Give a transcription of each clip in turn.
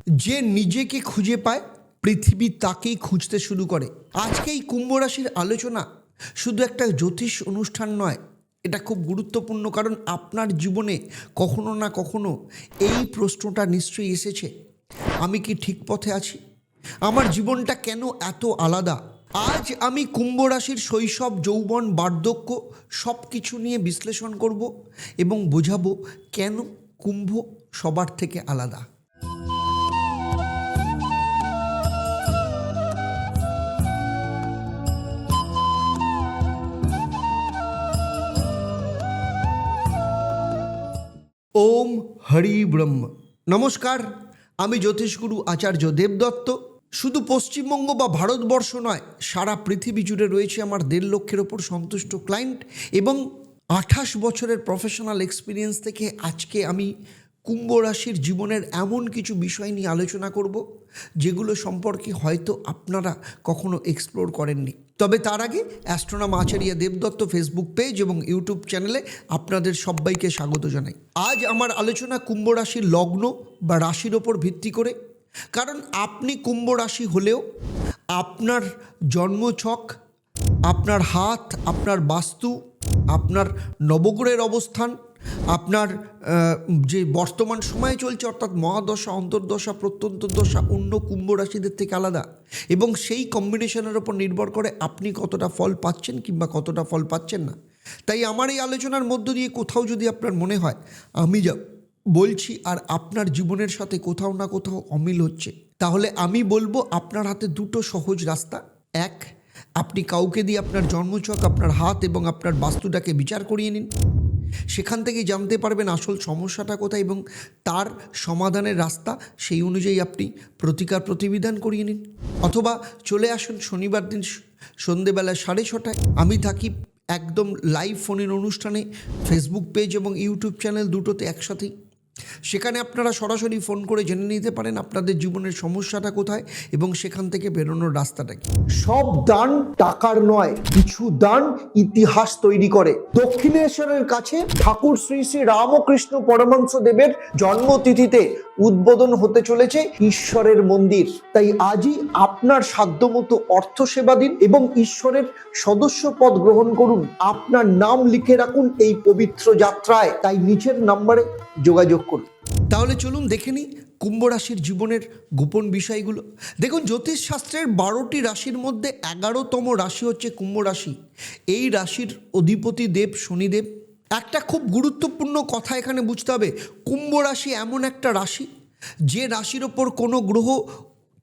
যে নিজেকে খুঁজে পায় পৃথিবী তাকেই খুঁজতে শুরু করে। আজকে এই কুম্ভ রাশির আলোচনা শুধু একটা জ্যোতিষ অনুষ্ঠান নয়, এটা খুব গুরুত্বপূর্ণ, কারণ আপনার জীবনে কখনো না কখনো এই প্রশ্নটা নিশ্চয়ই এসেছে, আমি কি ঠিক পথে আছি? আমার জীবনটা কেন এত আলাদা? আজ আমি কুম্ভ রাশির শৈশব, যৌবন, বার্ধক্য সব কিছু নিয়ে বিশ্লেষণ করব এবং বোঝাবো কেন কুম্ভ সবার থেকে আলাদা। ওম হরি ব্রহ্ম। নমস্কার, আমি জ্যোতিষগুরু আচার্য দেবদত্ত। শুধু পশ্চিমবঙ্গ বা ভারতবর্ষ নয়, সারা পৃথিবী জুড়ে রয়েছে আমার 1.5 লক্ষের ওপর সন্তুষ্ট ক্লায়েন্ট এবং 28 বছরের প্রফেশনাল এক্সপিরিয়েন্স থেকে আজকে আমি কুম্ভ রাশির জীবনের এমন কিছু বিষয় নিয়ে আলোচনা করব যেগুলো সম্পর্কে হয়তো আপনারা কখনো এক্সপ্লোর করেননি। তবে তার আগে অ্যাস্ট্রোনম আচার্য দেবদত্ত ফেসবুক পেজ এবং ইউটিউব চ্যানেলে আপনাদের সবাইকে স্বাগত জানাই। আজ আমার আলোচনা কুম্ভ রাশির লগ্ন বা রাশির ওপর ভিত্তি করে, কারণ আপনি কুম্ভ রাশি হলেও আপনার জন্মছক, আপনার হাত, আপনার বাস্তু, আপনার নবগ্রহের অবস্থান, আপনার যে বর্তমান সময়ে চলছে অর্থাৎ মহাদশা, অন্তর্দশা, প্রত্যন্তর্দশা অন্য কুম্ভ রাশিদের থেকে আলাদা, এবং সেই কম্বিনেশনের ওপর নির্ভর করে আপনি কতটা ফল পাচ্ছেন কিংবা কতটা ফল পাচ্ছেন না। তাই আমার এই আলোচনার মধ্য দিয়ে কোথাও যদি আপনার মনে হয় আমি যা বলছি আর আপনার জীবনের সাথে কোথাও না কোথাও অমিল হচ্ছে, তাহলে আমি বলবো আপনার হাতে দুটো সহজ রাস্তা। এক, আপনি কাউকে দিয়ে আপনার জন্মছক, আপনার হাত এবং আপনার বাস্তুটাকে বিচার করিয়ে নিন। সেখান থেকে জানতে পারবেন আসল সমস্যাটা কোথায় এবং তার সমাধানের রাস্তা, সেই অনুযায়ী আপনি প্রতিকার প্রতিবিধান করিয়ে নিন। অথবা চলে আসুন শনিবার দিন সন্ধেবেলা 6:30টায়, আমি থাকি একদম লাইভ ফোনের অনুষ্ঠানে, ফেসবুক পেজ এবং ইউটিউব চ্যানেল দুটোতে একসাথেই। সেখানে আপনারা সরাসরি ফোন করে জেনে নিতে পারেন আপনাদের জীবনের সমস্যাটা কোথায় এবং সেখান থেকে বেরোনোর রাস্তাটা কি। সব দান টাকার নয়, কিছু দান ইতিহাস তৈরি করে। দক্ষিণেশ্বরের কাছে ঠাকুর শ্রী শ্রী রামকৃষ্ণ পরমহংস দেবের জন্মতিথিতে উদ্বোধন হতে চলেছে ঈশ্বরের মন্দির। তাই আজই আপনার সাধ্যমতো অর্থ সেবা দিন এবং ঈশ্বরের সদস্য পদ গ্রহণ করুন। আপনার নাম লিখে রাখুন এই পবিত্র যাত্রায়। তাই নিচের নম্বরে যোগাযোগ করুন। তাহলে চলুন দেখে নিই কুম্ভ রাশির জীবনের গোপন বিষয়গুলো। দেখুন, জ্যোতিষশাস্ত্রের 12টি রাশির মধ্যে 11তম রাশি হচ্ছে কুম্ভ রাশি। এই রাশির অধিপতি দেব শনিদেব। একটা খুব গুরুত্বপূর্ণ কথা এখানে বুঝতে হবে, কুম্ভ রাশি এমন একটা রাশি যে রাশির ওপর কোনো গ্রহ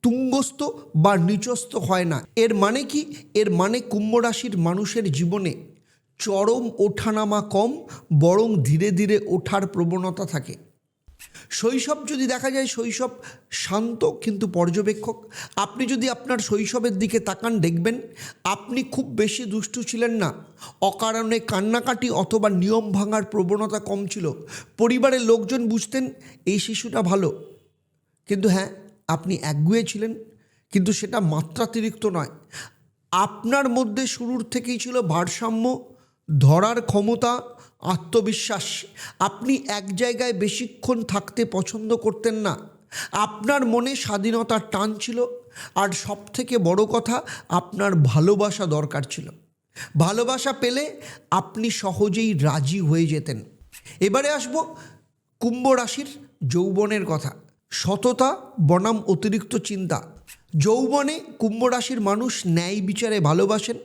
তুঙ্গস্থ বা নিচস্থ হয় না। এর মানে কি? এর মানে কুম্ভ রাশির মানুষের জীবনে চরম ওঠানামা কম, বরং ধীরে ধীরে ওঠার প্রবণতা থাকে। শৈশব যদি দেখা যায়, শৈশব শান্ত কিন্তু পর্যবেক্ষক। আপনি যদি আপনার শৈশবের দিকে তাকান, দেখবেন আপনি খুব বেশি দুষ্টু ছিলেন না, অকারণে কান্নাকাটি অথবা নিয়ম ভাঙার প্রবণতা কম ছিল। পরিবারের লোকজন বুঝতেন এই শিশুটা ভালো, কিন্তু হ্যাঁ, আপনি একগুঁয়ে ছিলেন, কিন্তু সেটা মাত্রাতিরিক্ত নয়। আপনার মধ্যে শুরুর থেকেই ছিল ভারসাম্য, ধরার ক্ষমতা, আত্মবিশ্বাস। আপনি এক জায়গায় বেশিক্ষণ থাকতে পছন্দ করতেন না। আপনার মনে স্বাধীনতার টান ছিল, আর সব থেকে বড় কথা, আপনার ভালোবাসা দরকার ছিল। ভালোবাসা পেলে আপনি সহজেই রাজি হয়ে যেতেন। এবারে আসব কুম্ভ রাশির যৌবনের কথা। সততা বনাম অতিরিক্ত চিন্তা। যৌবনে কুম্ভ রাশির মানুষ ন্যায় বিচারে ভালোবাসেন।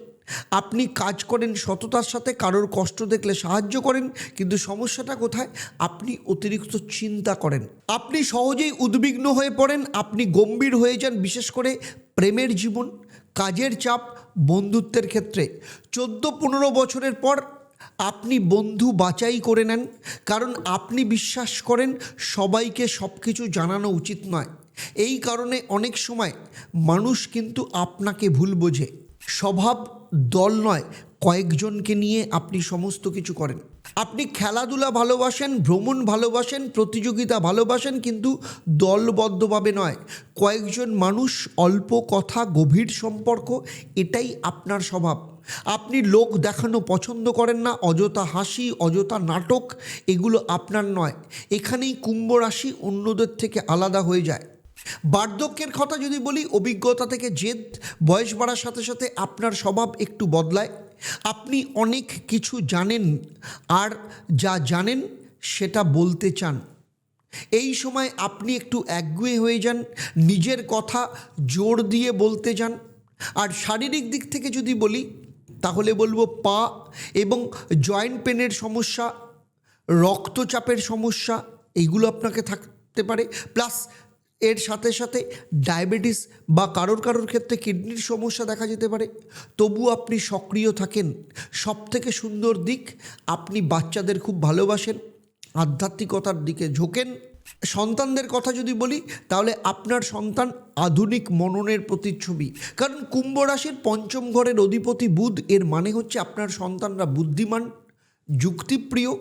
আপনি কাজ করেন সততার সাথে, কারোর কষ্ট দেখলে সাহায্য করেন, কিন্তু সমস্যাটা কোথায়? আপনি অতিরিক্ত চিন্তা করেন, আপনি সহজেই উদ্বিগ্ন হয়ে পড়েন, আপনি গম্ভীর হয়ে যান, বিশেষ করে প্রেমের জীবন, কাজের চাপ, বন্ধুত্বের ক্ষেত্রে। 14-15 বছরের পর আপনি বন্ধু বাছাই করে নেন, কারণ আপনি বিশ্বাস করেন সবাইকে সব কিছু জানানো উচিত নয়। এই কারণে অনেক সময় মানুষ কিন্তু আপনাকে ভুল বোঝে। স্বভাব দল নয়, কয়েকজনকে নিয়ে আপনি সমস্ত কিছু করেন। আপনি খেলাধুলা ভালোবাসেন, ভ্রমণ ভালোবাসেন, প্রতিযোগিতা ভালোবাসেন, কিন্তু দলবদ্ধভাবে নয়। কয়েকজন মানুষ, অল্প কথা, গভীর সম্পর্ক, এটাই আপনার স্বভাব। আপনি লোক দেখানো পছন্দ করেন না, অযথা হাসি, অযথা নাটক, এগুলো আপনার নয়। এখানেই কুম্ভ রাশি অন্যদের থেকে আলাদা হয়ে যায়। বার্ধক্যের কথা যদি বলি, অভিজ্ঞতা থেকে জেদ, বয়স বাড়ার সাথে সাথে আপনার স্বভাব একটু বদলায়। আপনি অনেক কিছু জানেন, আর যা জানেন সেটা বলতে চান। এই সময় আপনি একটু একগুঁয়ে হয়ে যান, নিজের কথা জোর দিয়ে বলতে যান। আর শারীরিক দিক থেকে যদি বলি, তাহলে বলবো পা এবং জয়েন্ট পেনের সমস্যা, রক্তচাপের সমস্যা, এইগুলো আপনাকে থাকতে পারে। প্লাস এর সাথে সাথে ডায়াবেটিস বা কারোর ক্ষেত্রে কিডনির সমস্যা দেখা যেতে পারে। তবু আপনি সক্রিয় থাকেন। সবথেকে সুন্দর দিক, আপনি বাচ্চাদের খুব ভালোবাসেন, আধ্যাত্মিকতার দিকে ঝোঁকেন। সন্তানদের কথা যদি বলি, তাহলে আপনার সন্তান আধুনিক মননের প্রতিচ্ছবি। কারণ কুম্ভ রাশির পঞ্চম ঘরের অধিপতি বুধ, এর মানে হচ্ছে আপনার সন্তানরা বুদ্ধিমান, যুক্তিপ্রিয়,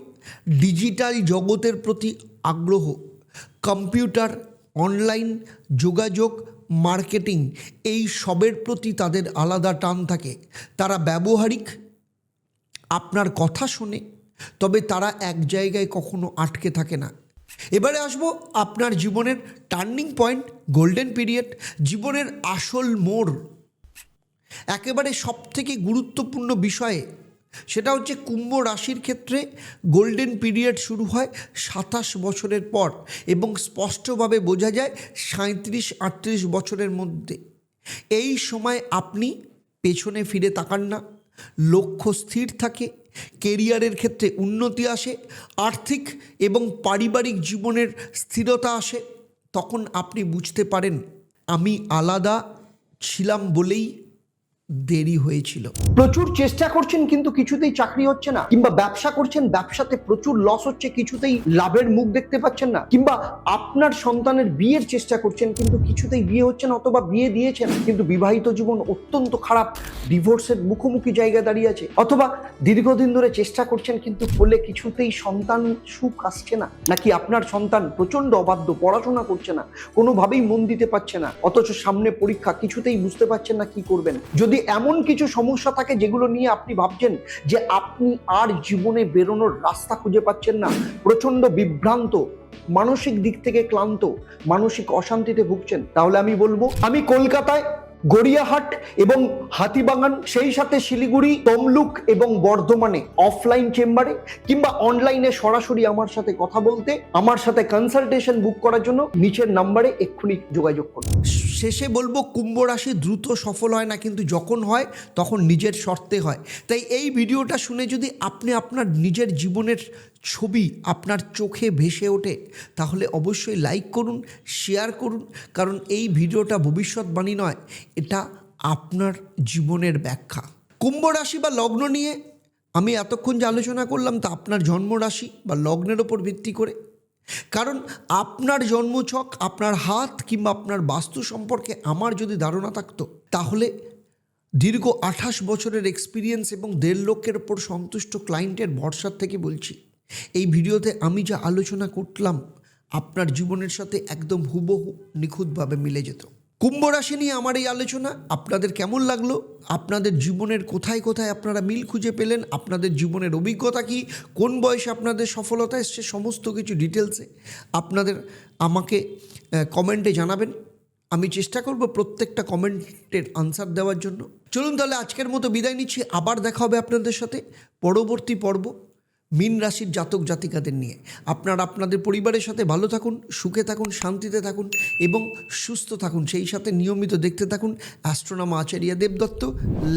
ডিজিটাল জগতের প্রতি আগ্রহ, কম্পিউটার, অনলাইন যোগাযোগ, মার্কেটিং, এই সবের প্রতি তাদের আলাদা টান থাকে। তারা ব্যবহারিক, আপনার কথা শোনে, তবে তারা এক জায়গায় কখনো আটকে থাকে না। এবারে আসবো আপনার জীবনের টার্নিং পয়েন্ট, গোল্ডেন পিরিয়ড, জীবনের আসল মোড়, একেবারে সবথেকে গুরুত্বপূর্ণ বিষয়ে। সেটা হচ্ছে কুম্ভ রাশির ক্ষেত্রে গোল্ডেন পিরিয়ড শুরু হয় 27 বছরের পর, এবং স্পষ্টভাবে বোঝা যায় 37-38 বছরের মধ্যে। এই সময় আপনি পেছনে ফিরে তাকান না, লক্ষ্য স্থির থাকে, কেরিয়ারের ক্ষেত্রে উন্নতি আসে, আর্থিক এবং পারিবারিক জীবনের স্থিরতা আসে। তখন আপনি বুঝতে পারেন, আমি আলাদা ছিলাম বলেই দেরি হয়েছিল। প্রচুর চেষ্টা করছেন কিন্তু কিছুতেই চাকরি হচ্ছে না, কিংবা ব্যবসা করছেন, ব্যবসাতে প্রচুর লস হচ্ছে, কিছুতেই লাভের মুখ দেখতে পাচ্ছেন না, কিংবা আপনার সন্তানের বিয়ের চেষ্টা করছেন কিন্তু কিছুতেই বিয়ে হচ্ছে না, অথবা বিয়ে দিয়েছেন কিন্তু বিবাহিত জীবন অত্যন্ত খারাপ, ডিভোর্সের মুখোমুখি জায়গায় দাঁড়িয়ে আছে, অথবা দীর্ঘদিন ধরে চেষ্টা করছেন কিন্তু ফলে কিছুতেই সন্তান সুখ আসছে না, নাকি আপনার সন্তান প্রচন্ড অবাধ্য, পড়াশোনা করছে না, কোনোভাবেই মন দিতে পারছে না, অথচ সামনে পরীক্ষা, কিছুতেই বুঝতে পারছেন না কি করবেন। যদি এমন কিছু সমস্যা থাকে যেগুলো নিয়ে আপনি ভাবছেন যে আপনি আর জীবনে বেরোনোর রাস্তা খুঁজে পাচ্ছেন না, প্রচন্ড বিভ্রান্ত, মানসিক দিক থেকে ক্লান্ত, মানসিক অশান্তিতে ভুগছেন, তাহলে আমি বলবো, আমি কলকাতায় গড়িয়াহাট এবং হাতিবাগান, সেই সাথে শিলিগুড়ি, তমলুক এবং বর্ধমানে অফলাইন চেম্বারে কিংবা অনলাইনে সরাসরি আমার সাথে কথা বলতে, আমার সাথে কনসালটেশন বুক করার জন্য নিচের নাম্বারে এক্ষুনি যোগাযোগ করুন। শেষে বলবো, কুম্ভ রাশি দ্রুত সফল হয় না, কিন্তু যখন হয় তখন নিজের শর্তে হয়। তাই এই ভিডিওটা শুনে যদি আপনি আপনার নিজের জীবনের ছবি আপনার চোখে ভেসে ওঠে, তাহলে অবশ্যই লাইক করুন, শেয়ার করুন, কারণ এই ভিডিওটা ভবিষ্যৎবাণী নয়, এটা আপনার জীবনের ব্যাখ্যা। কুম্ভ রাশি বা লগ্ন নিয়ে আমি এতক্ষণ যে আলোচনা করলাম, তা আপনার জন্মরাশি বা লগ্নের ওপর ভিত্তি করে। কারণ আপনার জন্মছক, আপনার হাত কিংবা আপনার বাস্তু সম্পর্কে আমার যদি ধারণা থাকতো, তাহলে দীর্ঘ 28 বছরের এক্সপিরিয়েন্স এবং 1.5 লক্ষের ওপর সন্তুষ্ট ক্লায়েন্টের ভরসার থেকে বলছি, এই ভিডিওতে আমি যা আলোচনা করলাম আপনার জীবনের সাথে একদম হুবহু নিখুঁতভাবে মিলে যেত। কুম্ভ রাশি নিয়ে আমার এই আলোচনা আপনাদের কেমন লাগলো? আপনাদের জীবনের কোথায় কোথায় আপনারা মিল খুঁজে পেলেন? আপনাদের জীবনের অভিজ্ঞতা কি? কোন বয়সে আপনাদের সফলতা এসছে? সমস্ত কিছু ডিটেলসে আপনাদের আমাকে কমেন্টে জানাবেন। আমি চেষ্টা করব প্রত্যেকটা কমেন্টের আনসার দেওয়ার জন্য। চলুন তাহলে আজকের মতো বিদায় নিচ্ছি। আবার দেখা হবে আপনাদের সাথে পরবর্তী পর্ব মীন রাশির জাতক জাতিকাদের নিয়ে। আপনারা আপনাদের পরিবারের সাথে ভালো থাকুন, সুখে থাকুন, শান্তিতে থাকুন এবং সুস্থ থাকুন। সেই সাথে নিয়মিত দেখতে থাকুন অ্যাস্ট্রোনমার আচার্য দেবদত্ত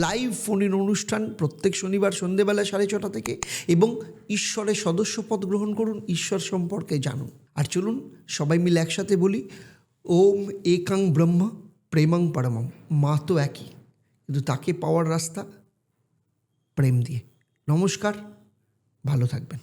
লাইভ ফোন-ইন অনুষ্ঠান প্রত্যেক শনিবার সন্ধেবেলা 6:30 থেকে, এবং ঈশ্বরের সদস্যপদ গ্রহণ করুন, ঈশ্বর সম্পর্কে জানুন। আর চলুন সবাই মিলে একসাথে বলি, ওম একাং ব্রহ্ম প্রেমং পরমম। মা তো একই, কিন্তু তাকে পাওয়ার রাস্তা প্রেম দিয়ে। নমস্কার, ভালো থাকবেন।